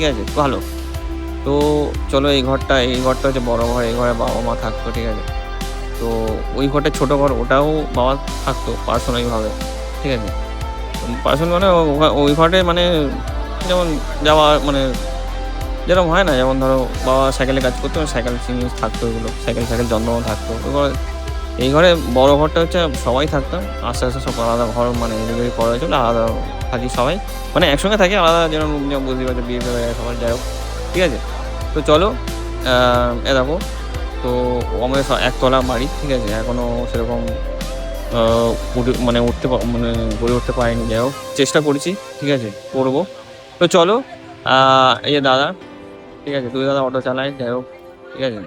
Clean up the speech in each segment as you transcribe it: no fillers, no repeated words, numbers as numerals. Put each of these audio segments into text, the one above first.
ঠিক আছে? ভালো। তো চলো এই ঘরটা হচ্ছে বড় ঘর। এই ঘরে বাবা-মা থাকতো, ঠিক আছে? তো ওই ঘরটা ছোট ঘর, ওটাও বাবা থাকতো পার্সোনালি ভাবে, ঠিক আছে? পার্সোনাল মানে ওই ঘরে মানে যেমন যাওয়া মানে যেরকম হয় না? যেমন ধরো বাবা সাইকেলে কাজ করতো, সাইকেল জিনিস থাকতো ওগুলো। সাইকেল যন্ত্রপাতি থাকতো। এই ঘরে বড় ঘরটা হচ্ছে সবাই থাকতাম। আস্তে সব আলাদা ঘর মানে এদিকে করা হয়েছিল। আলাদা থাকি সবাই। মানে একসঙ্গে থাকি আলাদা যেরকম যেমন বুঝতেই পারছো বিয়ে হয়ে গেছে সবার, যাই হোক। ঠিক আছে? তো চলো আ এ দেখো তো আমাদের একতলা বাড়ি, ঠিক আছে? এখনো সেরকম আ মানে মানে গড়ে উঠতে পারিনি। যাই হোক চেষ্টা করেছি, ঠিক আছে? করব। তো চলো আ এই যে দাদা, ঠিক আছে? ২ দাদা অটো চালায়, যাই হোক, ঠিক আছে?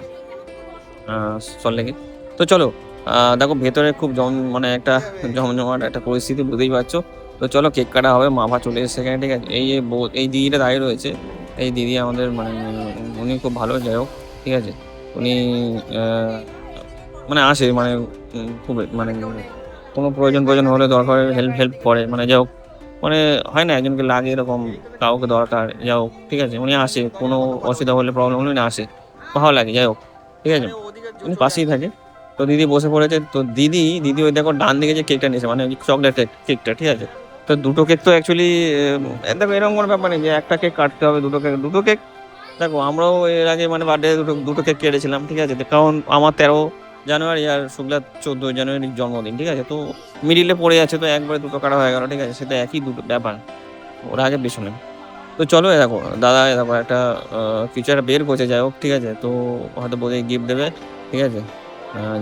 আ সল্টলেকে। তো চলো দেখো ভেতরে খুব মানে একটা জমজমাট একটা পরিস্থিতি বুঝতেই পারছো। তো চলো কেক কাটা হবে। মা-ফা চলে এসেছে এখানে, ঠিক আছে? এই যে এই দিদিটা দাঁড়িয়ে রয়েছে। এই দিদি আমাদের মানে উনি খুব ভালো, যাই হোক, ঠিক আছে? উনি আ মানে আসে মানে খুব মানে কোনো প্রয়োজন হলে দরকার হলে হেল্প করে। মানে যাই হোক, মানে হয় না একজনকে লাগে এরকম কাউকে দরকার, যাই হোক, ঠিক আছে? উনি আসে কোনো অসুবিধা হলে প্রবলেম হলে উনি আসে। ভালো লাগে, যাই হোক, ঠিক আছে? উনি পাশেই থাকে। তো দিদি বসে পড়েছে। তো দিদি ওই দেখো ডান দিকে যে কেকটা নিয়েছে মানে ওই চকলেট কেকটা, ঠিক আছে? তো ২ টো কেক তো অ্যাকচুয়ালি দেখো এরকম কোনো ব্যাপার নেই যে একটা কেক কাটতে হবে ২ টো কেক দেখো আমরাও এর আগে মানে বার্থডে ২ টো কেক কেটেছিলাম, ঠিক আছে? তো কারণ আমার ১৩ জানুয়ারি আর শুক্লার ১৪ জানুয়ারির জন্মদিন, ঠিক আছে? তো মিডল এ পড়ে আছে তো একবারে ২ টো কাটা হয়ে গেল, ঠিক আছে? সেটা একই ব্যাপার। ওরা আগে পেছনে। তো চলো এ দেখো দাদা এ দেখো একটা আ কিছু একটা বের করছে, যাই হোক, ঠিক আছে? তো হয়তো বোধহয় গিফট দেবে, ঠিক আছে?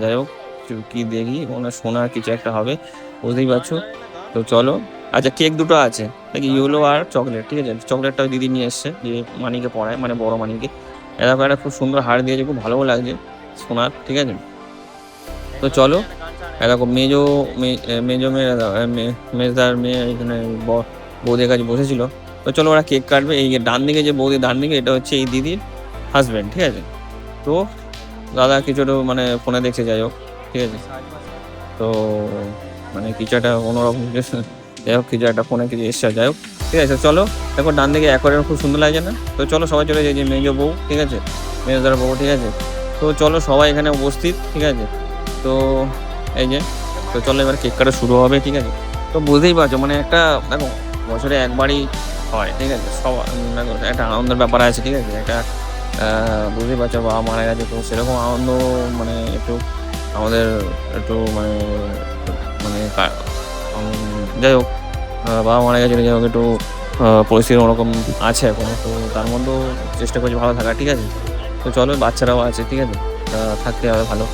যাই হোক কি দেখি মনে হয় সোনার কিছু একটা হবে, বুঝতেই পারছো। তো চলো আচ্ছা কেক ২ টো আছে। দেখি ইয়েলো আর চকোলেট, ঠিক আছে? চকোলেটটা ওই দিদি নিয়ে এসছে যে মানিকে পড়ায় মানে বড় মানিকে। এ দেখো একটা খুব সুন্দর হার দিয়েছে, খুব ভালোও লাগছে সোনার, ঠিক আছে? তো চলো এ দেখো মেজো মেয়েরা মেজদার মেয়ে এখানে বৌদির কাছে বসেছিল। তো চলো ওরা কেক কাটবে। এই যে ডান দিকে যে বৌদির ডান দিকে এটা হচ্ছে এই দিদির হাসব্যান্ড, ঠিক আছে? তো দাদা কিছু একটু মানে ফোনে দেখছে, যাই হোক, ঠিক আছে? তো মানে কিছু একটা অন্যরকম কিছু যাই হোক কিছু একটা ফোনে কিছু এসছে, যাই হোক, ঠিক আছে? চলো দেখো ডান দিকে অ্যাকোয়ারিয়াম খুব সুন্দর লাগছে না? তো চলো সবাই চলে যাই যে মেজো বউ, ঠিক আছে? মেজদার বউ, ঠিক আছে? তো চলো সবাই এখানে উপস্থিত, ঠিক আছে? তো এই যে তো চলো এবার কেক কাটা শুরু হবে, ঠিক আছে? তো বুঝতেই পারছো মানে একটা দেখো বছরে একবারই হয়, ঠিক আছে? দেখো একটা আনন্দের ব্যাপার আছে, ঠিক আছে? একটা আ বুঝতেই পারছো বাবা মারা গেছে তো সেরকম আনন্দ মানে একটু আমাদের একটু মানে মানে যাই হোক বাবা মারা গেছিল, যাই হোক একটু পরিস্থিতি ওরকম আছে এখনো। তো তার মধ্যেও চেষ্টা করছি ভালো থাকার, ঠিক আছে? তো চলো বাচ্চারাও আছে, ঠিক আছে? থাকতে হবে ভালো।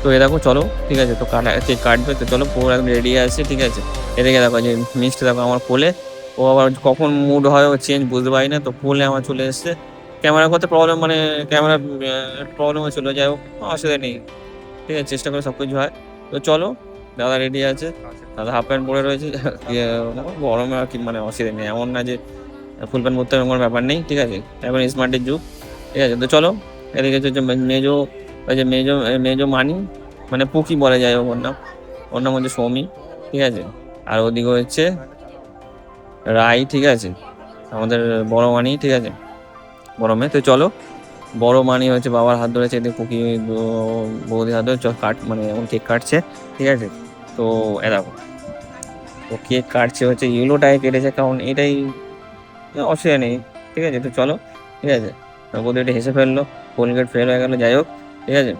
তো এ দেখো চলো, ঠিক আছে? তো কেক কাটবে তো চলো পুরো একদম রেডি আছে, ঠিক আছে? এদিকে দেখো যে মিষ্টি দেখো আমার কোলে। ও আবার কখন মুড হয় ও চেঞ্জ বুঝতে পারি না। তো কোলে আমার চলে এসছে। ক্যামেরা করতে প্রবলেম মানে ক্যামেরা প্রবলেম হচ্ছিল। যাই হোক অসুবিধা নেই। ঠিক আছে? চেষ্টা করে সবকিছু হয়। তো চলো দাদা রেডি আছে। দাদা হাফ প্যান্ট পরে রয়েছে। ইয়ে গরমে আর কি মানে অসুবিধা নেই। এমন না যে ফুল প্যান্ট পরতে হবে এমন কোনো ব্যাপার নেই। ঠিক আছে? এখন স্মার্টের যুগ। ঠিক আছে? তো চলো এদিকে হচ্ছে মেজো ওই যে মেজো মানি মানে পুকি বলে যাই হোক ওর নাম। ওর নাম হচ্ছে সৌমি। ঠিক আছে? আর ওদিকে হচ্ছে রাই, ঠিক আছে? আমাদের বড় মানি, ঠিক আছে? বড় মেয়ে। তো চলো বড় মানি হচ্ছে বাবার হাত ধরেছে, এদিকে পুকি বৌদির হাত ধরে মানে এখন কেক কাটছে। ঠিক আছে? তো এ দেখো ও কেক কাটছে হচ্ছে ইয়েলোটাই কেটেছে কারণ এটাই অসুবিধা নেই। ঠিক আছে? তো চলো, ঠিক আছে? তো বৌদি এটা হেসে ফেললো। কোলগেট ফেল হয়ে গেল, যাই হোক, ঠিক আছে?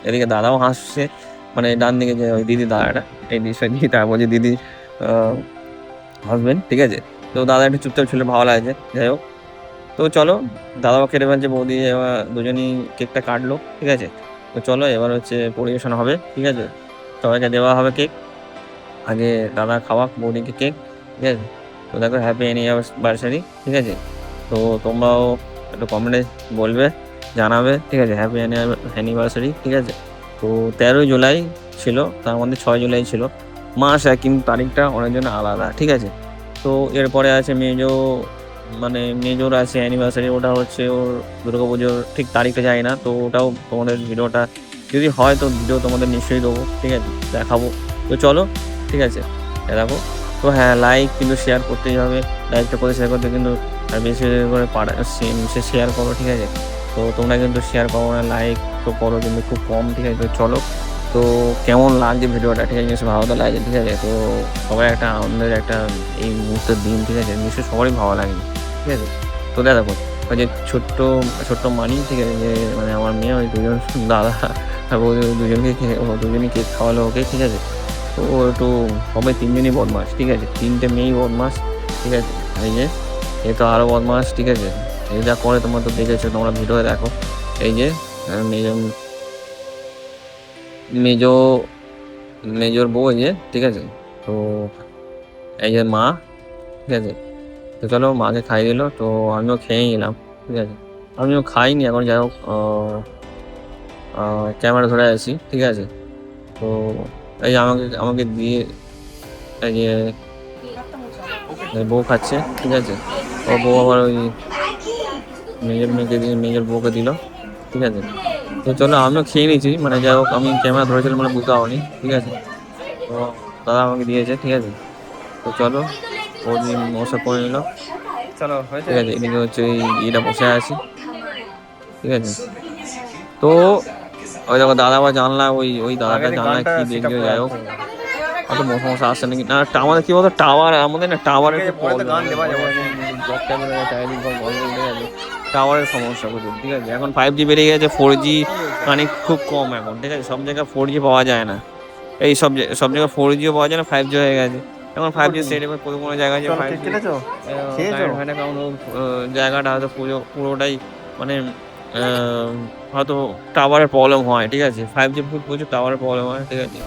এদিকে দাদাও হাসছে। মানে ডান দিকে যে ওই দিদি দাদাটা, এই দিদি তারপর যে দিদি আ হাসবেন্ড, ঠিক আছে? তো দাদা একটু চুপচাপ ছিল, ভালো লাগছে। যাই হোক, তো চলো দাদাও কেটে ফেলছে, বৌদি এবার দুজনেই কেকটা কাটলো, ঠিক আছে? তো চলো এবার হচ্ছে পরিবেশন হবে, ঠিক আছে? সবাইকে দেওয়া হবে কেক। আগে দাদা খাওয়াক বৌদিকে কেক, ঠিক আছে? তো দেখো হ্যাপি অ্যানিভার্সারি, ঠিক আছে? তো তোমরাও একটু কমেন্টে বলবে, জানাবে, ঠিক আছে? হ্যাপি অ্যানিভার্সারি, ঠিক আছে? তো ১৩ই জুলাই ছিল, তার মধ্যে ৬ জুলাই ছিল। মাস এক কিন্তু তারিখটা অনেকজনের আলাদা, ঠিক আছে? তো এরপরে আছে মানে মেজোর আছে অ্যানিভার্সারি, ওটা হচ্ছে ওর দুর্গাপুজোর ঠিক তারিখটা জানি না। তো ওটাও তোমাদের ভিডিওটা যদি হয় তো ভিডিও তোমাদের নিশ্চয়ই দেবো, ঠিক আছে? দেখাবো। তো চলো, ঠিক আছে? দেখো তো হ্যাঁ, লাইক কিন্তু শেয়ার করতেই হবে। লাইকটা করে শেয়ার করতে কিন্তু আর বেশি করে শেয়ার করো, ঠিক আছে। তো তোমরা কিন্তু শেয়ার করো না, লাইক তো করো কিন্তু খুব কম, ঠিক আছে। তো চলো, তো কেমন লাগছে ভিডিওটা, ঠিক আছে, নিশ্চয়ই ভালো তো লাগছে, ঠিক আছে। তো সবাই একটা আনন্দের একটা এই মুহূর্তের দিন, ঠিক আছে, নিশ্চয়ই সবারই ভালো লাগে, ঠিক আছে। তো দেখো ওই যে ছোট্ট মানি, ঠিক আছে, যে মানে আমার মেয়ে ওই দুজন দাদা আর বৌদি দুজনই কেক খাওয়ালো ওকে, ঠিক আছে। তো ও একটু সবাই তিনজনই বদমাস, ঠিক আছে, তিনটে মেয়েই বদমাস, ঠিক আছে। এই যে এ তো আরও বদমাস, ঠিক আছে। এই যা করে তোমরা তো দেখেছো, তোমরা ভিডিও দেখো। এই যে মেজ মেজো মেজোর বউ, এই যে, ঠিক আছে। তো এই যে মা, ঠিক আছে। তো চলো মাকে খাইয়ে দিল, তো আমিও খেয়ে নিলাম, ঠিক আছে। আমিও খাইনি এখন, যাই হোক ক্যামেরা ধরে আছি, ঠিক আছে। তো এই যে আমাকে দিয়ে এই যে বউ খাচ্ছে, ঠিক আছে। ও বউ আবার ওই মেজর বউকে দিল, ঠিক আছে। তো চলো আমিও খেয়ে নিয়েছি, মানে যাই হোক আমি ক্যামেরা ধরেছিলাম মানে বুঝতে পারিনি, ঠিক আছে। তো দাদা আমাকে দিয়েছে, ঠিক আছে। তো চলো ও মশা করে নিল, চলো ঠিক আছে। এদিকে হচ্ছে ওই এটা বসে আছি, ঠিক আছে। তো ওই দেখো দাদা আবার জানলা ওই দাদাটা জানলায় কি দেখলো, যাই হোক অত মশা আসছে নাকি না। আমাদের কি বলতো টাওয়ার, আমাদের না টাওয়ারের একটু টাওয়ারের সমস্যা প্রচুর, ঠিক আছে। এখন 5G বেরিয়ে গেছে, 4G মানে খুব কম এখন, ঠিক আছে। সব জায়গায় 4G পাওয়া যায় না, এই সব জায়গায় 4Gও পাওয়া যায় না, 5G হয়ে গেছে এখন। 5G সেট এবার কোনো জায়গায় যে 5G হয় না, কারণ জায়গাটা হয়তো পুরোটাই মানে হয়তো টাওয়ারের প্রবলেম হয়, ঠিক আছে। 5G প্রচুর টাওয়ারের প্রবলেম হয়, ঠিক আছে।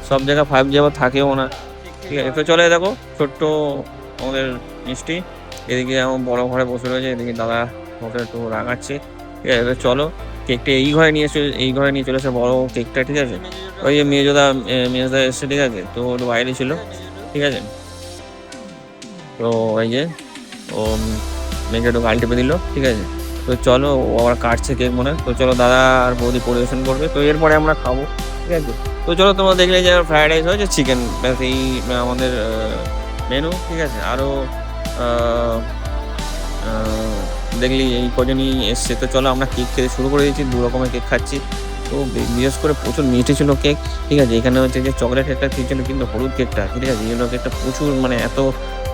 সব জায়গায় 5G আবার থাকেও না, ঠিক আছে। তো চলে দেখো ছোট্ট আমাদের মিষ্টি এদিকে আমার বড় ঘরে বসে রয়েছে, এদিকে দাদা ওকে একটু রাগাচ্ছে, ঠিক আছে। এবার চলো কেকটা এই ঘরে নিয়ে চলেছে বড় কেকটা, ঠিক আছে। ওই যে মেজদা এসছে, ঠিক আছে। তো ওর বাইরে ছিল, ঠিক আছে। তো এই যে ও মেয়েকে একটু গাল টিপে দিল, ঠিক আছে। তো চলো ও আবার কাটছে কেক মনে হয়। তো চলো দাদা আর বৌদি পরিবেশন করবে, তো এরপরে আমরা খাবো, ঠিক আছে। তো চলো তোমরা দেখলে যে ফ্রাইড রাইস হয়েছে, চিকেন, ব্যাস এই আমাদের মেনু, ঠিক আছে। আরও দেখলি এই কজনই এসছে। তো চলো আমরা কেক খেতে শুরু করে দিয়েছি, 2 রকমের কেক খাচ্ছি। তো বিশেষ করে প্রচুর মিষ্টি ছিল কেক, ঠিক আছে। এখানে হচ্ছে যে চকলেট কেকটা ছিল, কিন্তু হলুদ কেকটা, ঠিক আছে, ইয়েলো কেকটা প্রচুর মানে এত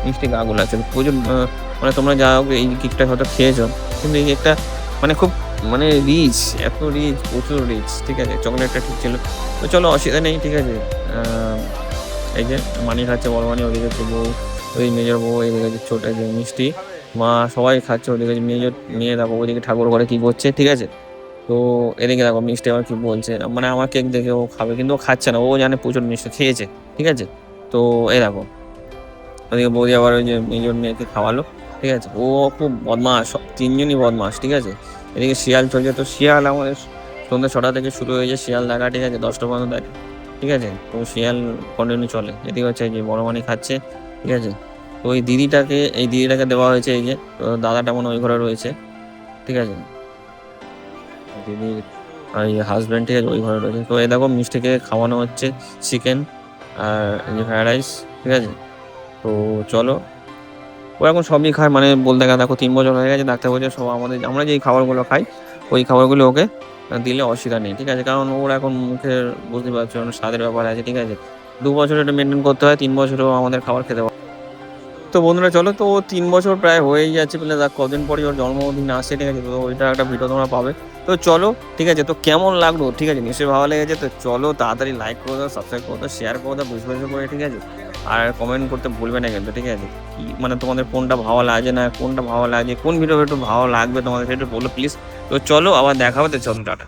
মিষ্টি গাগুলো আছে প্রচুর। মানে তোমরা যা হোক এই কেকটা হয়তো খেয়েছো, কিন্তু এই কেকটা মানে খুব মানে রিচ, এত রিচ, প্রচুর রিচ, ঠিক আছে। চকলেটটা ঠিক ছিল। তো চলো অসুবিধা নেই, ঠিক আছে। এই যে মানি খাচ্ছে বড় মানি, ওদিকে হচ্ছে বউ, ওই মেজর বউ, এদিকে হচ্ছে ছোট যে মিষ্টি মা, সবাই খাচ্ছে। ওদিকে মেজর মেয়ে দেখো ওদিকে ঠাকুর ঘরে কি করছে, ঠিক আছে। তো এদিকে দেখো মিষ্টি আবার কি বলছে, মানে আমার কেক দেখে ও খাবে, কিন্তু ও খাচ্ছে না, ও জানে প্রচুর মিষ্টি খেয়েছে, ঠিক আছে। তো এই দেখো ওদিকে বৌদি আবার ওই যে মেজর মেয়েকে খাওয়ালো, ঠিক আছে। ও খুব বদমাস, সব তিনজনই বদমাস, ঠিক আছে। এদিকে শিয়াল চলছে, তো শিয়াল আমাদের সন্ধ্যে 6টা থেকে শুরু হয়েছে শিয়াল দেখা, ঠিক আছে, 10টা পর্যন্ত দেখে, ঠিক আছে। তো শিয়াল কন্টিনিউ চলে। এদিকে হচ্ছে যে বড় মানি খাচ্ছে, ঠিক আছে। তো এই দিদিটাকে দেওয়া হয়েছে, এই যে তো দাদাটা মনে ওই ঘরে রয়েছে, ঠিক আছে। দিদির এই হাজব্যান্ড, ঠিক আছে, ওই ঘরে রয়েছে। তো এই দেখো মিষ্টিকে খাওয়ানো হচ্ছে চিকেন আর এই যে ফ্রাইড রাইস, ঠিক আছে। তো চলো ও এখন সবই খায়, মানে বলতে গেলে দেখো 3 বছর হয়ে গেছে, ডাক্তার বলছে সব আমরা যে খাবারগুলো খাই ওই খাবারগুলো ওকে দিলে অসুবিধা নেই, ঠিক আছে। কারণ ওর এখন মুখের বুঝতে পারছো স্বাদের ব্যাপার আছে, ঠিক আছে। 2 বছর এটা মেনটেন করতে হয়, 3 বছরও আমাদের খাবার খেতে পারে। তো বন্ধুরা চলো, তো 3 বছর প্রায় হয়েই যাচ্ছে, বলে দেখ কদিন পরই ওর জন্মদিন আসছে, ঠিক আছে। তো ওইটা একটা ভিডিও তোমরা পাবে। তো চলো, ঠিক আছে। তো কেমন লাগলো, ঠিক আছে, নিশ্চয়ই ভালো লেগেছে। তো চলো তাড়াতাড়ি লাইক করে দাও, সাবস্ক্রাইব করে দাও, শেয়ার করে দাও, বুঝবে করে, ঠিক আছে। আর কমেন্ট করতে ভুলবে না কিন্তু, ঠিক আছে। কি মানে তোমাদের কোনটা ভালো লাগে না, কোনটা ভালো লাগে, কোন ভিডিও একটু ভালো লাগবে তোমাদের, সেটা বলো প্লিজ। তো চলো আবার দেখা হবে, তো চলো টাটা।